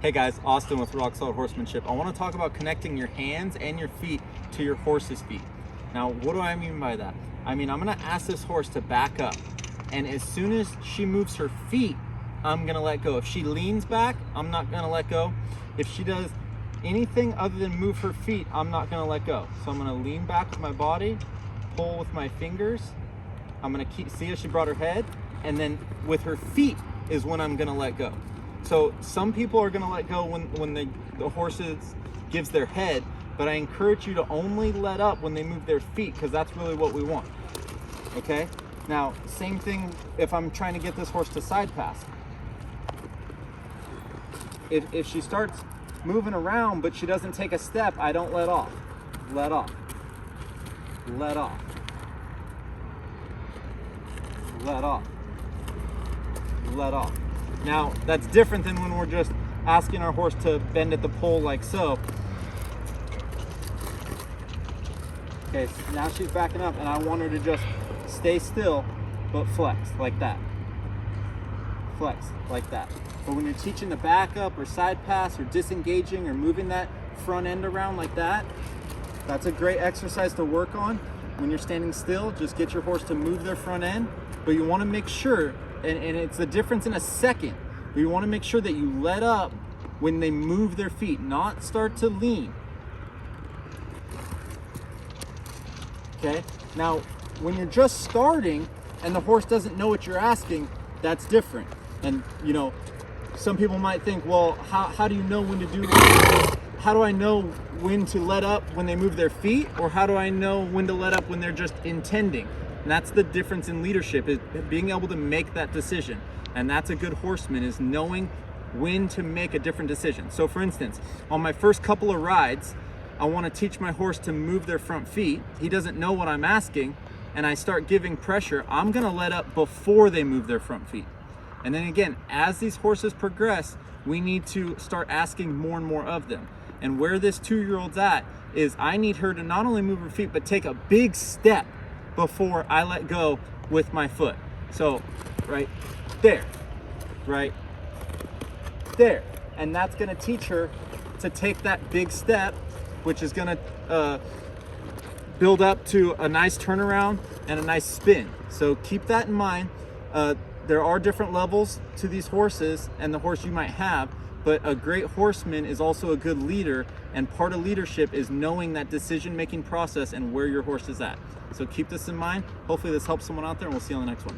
Hey guys, Austin with Rock Solid Horsemanship. I want to talk about connecting your hands and your feet to your horse's feet. Now, what do I mean by that? I mean, I'm going to ask this horse to back up, and as soon as she moves her feet, I'm going to let go. If she leans back, I'm not going to let go. If she does anything other than move her feet, I'm not going to let go. So I'm going to lean back with my body, pull with my fingers. I'm going to see how she brought her head, and then with her feet is when I'm going to let go. So some people are going to let go when the horse gives their head, but I encourage you to only let up when they move their feet, because that's really what we want. Okay? Now, same thing if I'm trying to get this horse to side pass. If she starts moving around but she doesn't take a step, I don't let off. Let off. Let off. Let off. Let off. Now, that's different than when we're just asking our horse to bend at the pole like so. Okay, so now she's backing up and I want her to just stay still, but flex like that. Flex like that. But when you're teaching to back up or side pass or disengaging or moving that front end around like that, that's a great exercise to work on. When you're standing still, just get your horse to move their front end, but you want to make sure, and it's the difference in a second, but you want to make sure that you let up when they move their feet, not start to lean. Okay, now when you're just starting and the horse doesn't know what you're asking, that's different. And you know, some people might think, well, how do you know when to do that? How do I know when to let up when they move their feet, or how do I know when to let up when they're just intending? And that's the difference in leadership, is being able to make that decision. And that's a good horseman, is knowing when to make a different decision. So for instance, on my first couple of rides, I want to teach my horse to move their front feet. He doesn't know what I'm asking, and I start giving pressure. I'm going to let up before they move their front feet. And then again, as these horses progress, we need to start asking more and more of them. And where this 2-year-old's at is I need her to not only move her feet, but take a big step before I let go with my foot. So right there, right there. And that's going to teach her to take that big step, which is going to build up to a nice turnaround and a nice spin. So keep that in mind. There are different levels to these horses and the horse you might have, but a great horseman is also a good leader, and part of leadership is knowing that decision-making process and where your horse is at. So keep this in mind. Hopefully this helps someone out there, and we'll see you on the next one.